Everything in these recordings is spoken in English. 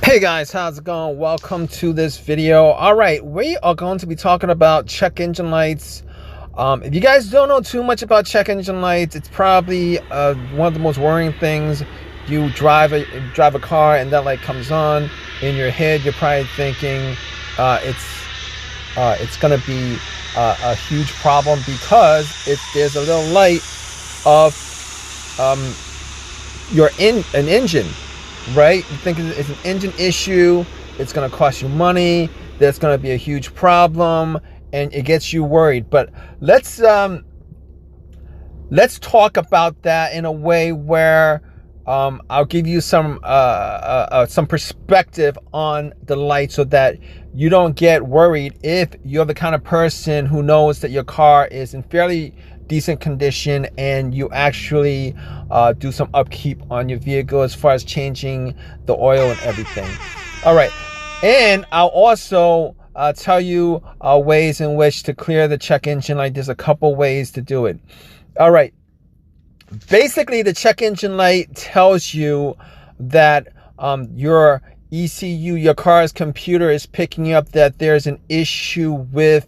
Hey guys, how's it going? Welcome to this video. All right, we are going to be talking about check engine lights. If you guys don't know too much about check engine lights, it's probably one of the most worrying things. You drive a car and that light comes on. In your head, you're probably thinking it's gonna be a huge problem because there's a little light of um, an engine, right? You think it's an engine issue, it's going to cost you money, that's going to be a huge problem, and it gets you worried. But let's talk about that in a way where I'll give you some perspective on the light so that you don't get worried if you're the kind of person who knows that your car is in fairly decent condition and you actually do some upkeep on your vehicle as far as changing the oil and everything. All right, and I'll also tell you ways in which to clear the check engine light. There's a couple ways to do it. All right, basically the check engine light tells you that your ECU, your car's computer, is picking up that there's an issue with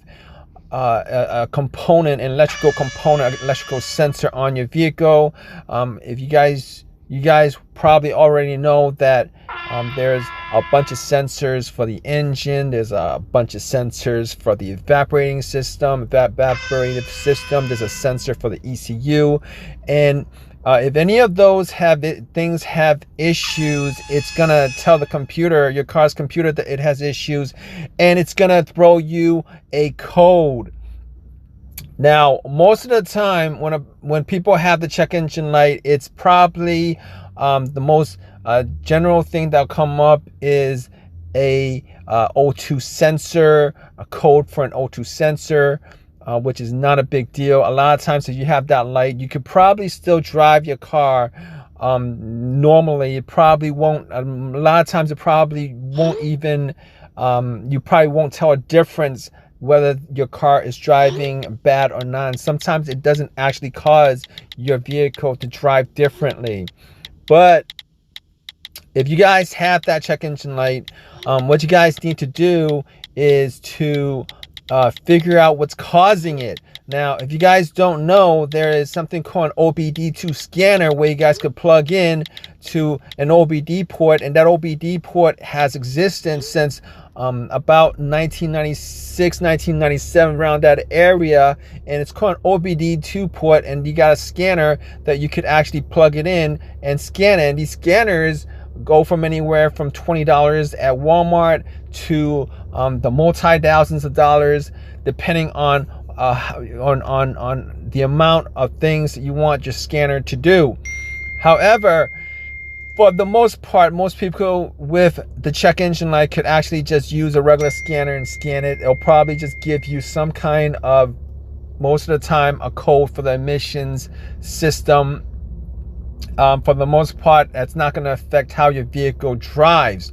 a component, an electrical component, electrical sensor on your vehicle. If you guys probably already know that there's a bunch of sensors for the engine, there's a bunch of sensors for the evaporating system, there's a sensor for the ECU, and if any of those have issues, it's gonna tell the computer, your car's computer, that it has issues, and it's gonna throw you a code. Now, most of the time, when people have the check engine light, it's probably the most general thing that'll come up is a O2 sensor, a code for an O2 sensor. Which is not a big deal. A lot of times if you have that light, you could probably still drive your car normally. It probably won't, a lot of times it probably won't even, you probably won't tell a difference whether your car is driving bad or not. And sometimes it doesn't actually cause your vehicle to drive differently. But if you guys have that check engine light, what you guys need to do is to figure out what's causing it. Now, if you guys don't know, there is something called an OBD2 scanner where you guys could plug in to an OBD port, and that OBD port has existed since about 1996, 1997, around that area, and it's called an OBD2 port, and you got a scanner that you could actually plug it in and scan it. And these scanners go from anywhere from $20 at Walmart to the multi-thousands of dollars, depending on the amount of things that you want your scanner to do. However, for the most part, most people with the check engine light could actually just use a regular scanner and scan it. It'll probably just give you some kind of, most of the time, a code for the emissions system. For the most part, that's not going to affect how your vehicle drives.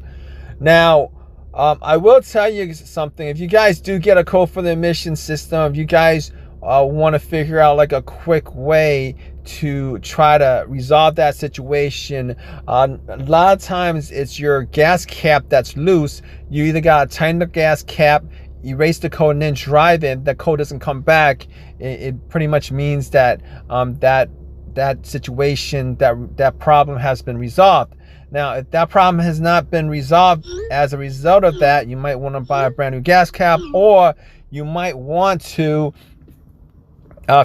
Now, I will tell you something. If you guys do get a code for the emission system, if you guys want to figure out like a quick way to try to resolve that situation, a lot of times it's your gas cap that's loose. You either got to tighten the gas cap, erase the code, and then drive it. The code doesn't come back. It pretty much means that that situation, that problem has been resolved. Now, if that problem has not been resolved as a result of that, you might want to buy a brand new gas cap, or you might want to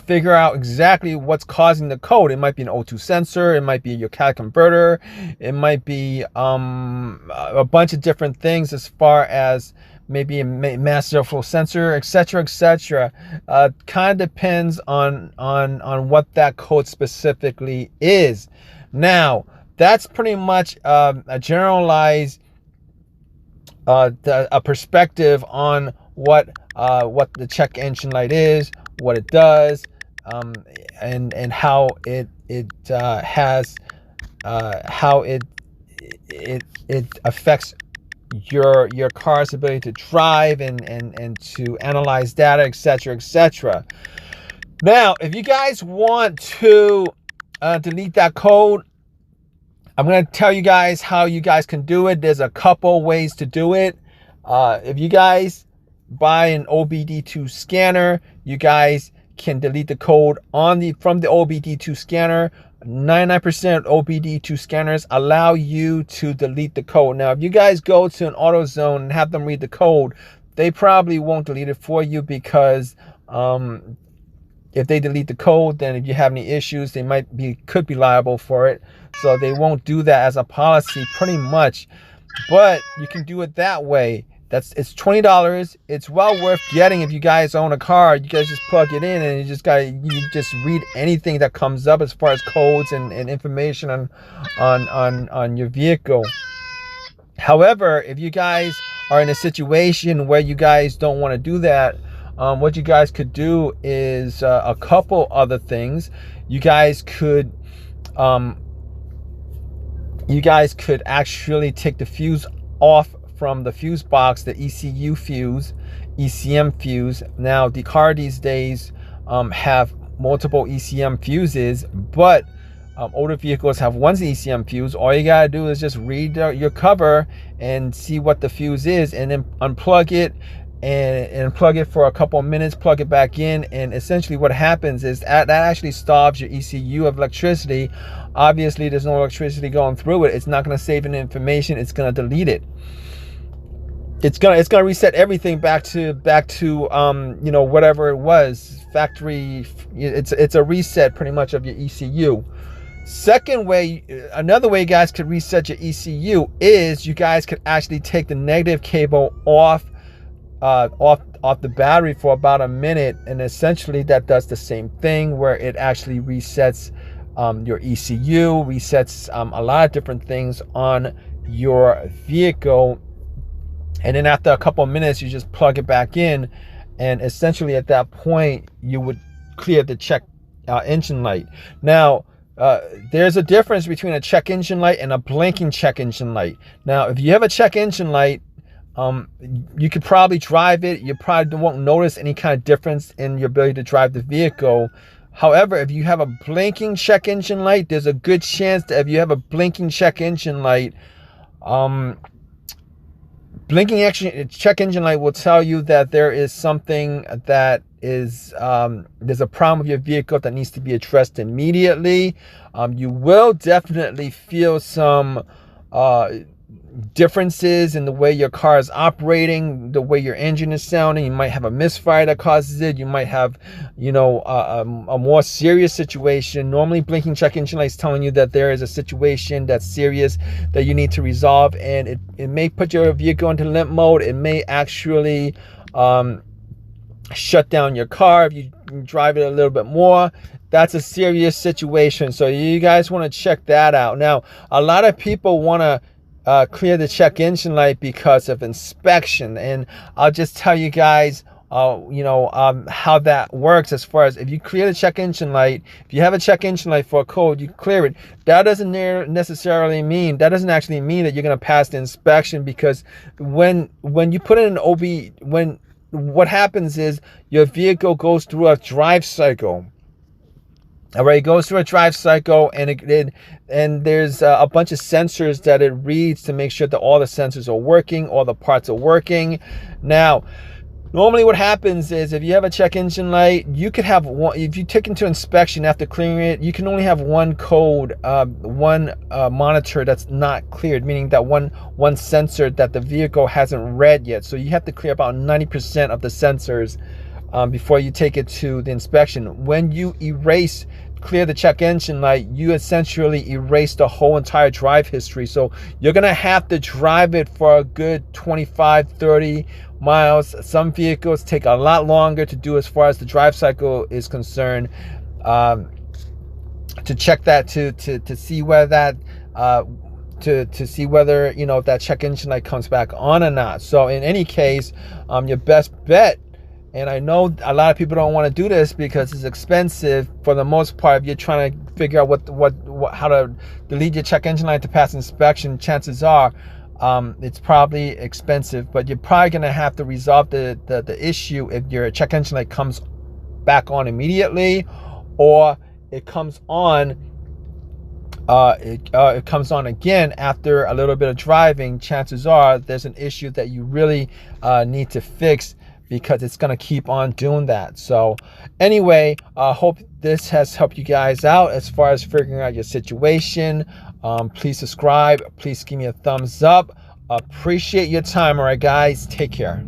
figure out exactly what's causing the code. It might be an O2 sensor, it might be your catalytic converter, it might be a bunch of different things, as far as maybe a master flow sensor, etc., etc. Kind of depends on what that code specifically is. Now, that's pretty much a generalized a perspective on what the check engine light is, what it does, and how it affects your car's ability to drive and to analyze data, etc., etc. Now, if you guys want to delete that code, I'm going to tell you guys how you guys can do it. There's a couple ways to do it. If you guys buy an OBD2 scanner, you guys can delete the code from the OBD2 scanner. 99% OBD2 scanners allow you to delete the code. Now, if you guys go to an AutoZone and have them read the code, they probably won't delete it for you, because if they delete the code, then if you have any issues, they could be liable for it. So they won't do that as a policy, pretty much. But you can do it that way. It's $20. It's well worth getting. If you guys own a car, you guys just plug it in and you just read anything that comes up as far as codes and information on your vehicle. However, if you guys are in a situation where you guys don't want to do that, what you guys could do is a couple other things. You guys could actually take the fuse off from the fuse box, the ECU fuse, ECM fuse. Now, the car these days have multiple ECM fuses, but older vehicles have one ECM fuse. All you gotta do is just read your cover and see what the fuse is, and then unplug it and plug it for a couple of minutes, plug it back in, and essentially what happens is that actually stops your ECU of electricity. Obviously, there's no electricity going through it. It's not going to save any information. It's going to delete it. It's gonna reset everything back to whatever it was, factory. It's a reset pretty much of your ECU. Another way you guys could reset your ECU is you guys could actually take the negative cable off the battery for about a minute, and essentially that does the same thing, where it actually resets your ECU, resets a lot of different things on your vehicle. And then after a couple of minutes, you just plug it back in, and essentially at that point you would clear the check engine light. Now, there's a difference between a check engine light and a blinking check engine light. Now, if you have a check engine light, you could probably drive it. You probably won't notice any kind of difference in your ability to drive the vehicle. However, if you have a blinking check engine light, there's a good chance that if you have a blinking check engine light, check engine light will tell you that there is something that is there's a problem with your vehicle that needs to be addressed immediately. You will definitely feel some differences in the way your car is operating, the way your engine is sounding. You might have a misfire that causes it. You might have, a more serious situation. Normally, blinking check engine lights telling you that there is a situation that's serious that you need to resolve, and it may put your vehicle into limp mode. It may actually shut down your car if you drive it a little bit more. That's a serious situation, so you guys want to check that out. Now, a lot of people want to clear the check engine light because of inspection, and I'll just tell you guys how that works. As far as if you clear the check engine light, if you have a check engine light for a code, you clear it. That doesn't actually mean that you're going to pass the inspection, because when you put in an what happens is your vehicle goes through a drive cycle. All right, it goes through a drive cycle, and there's a bunch of sensors that it reads to make sure that all the sensors are working, all the parts are working. Now, normally what happens is if you have a check engine light, you could have one. If you take into inspection after clearing it, you can only have one code, one monitor that's not cleared, meaning that one sensor that the vehicle hasn't read yet. So you have to clear about 90% of the sensors before you take it to the inspection. When you clear the check engine light, you essentially erase the whole entire drive history. So you're gonna have to drive it for a good 25-30 miles. Some vehicles take a lot longer to do as far as the drive cycle is concerned, to check that to see whether that to see whether that check engine light comes back on or not. So in any case, your best bet, and I know a lot of people don't want to do this because it's expensive. For the most part, if you're trying to figure out how to delete your check engine light to pass inspection, chances are it's probably expensive. But you're probably going to have to resolve the issue if your check engine light comes back on immediately, or it comes on it comes on again after a little bit of driving, chances are there's an issue that you really need to fix, because it's going to keep on doing that. So anyway, I hope this has helped you guys out as far as figuring out your situation. Please subscribe. Please give me a thumbs up. Appreciate your time. All right, guys. Take care.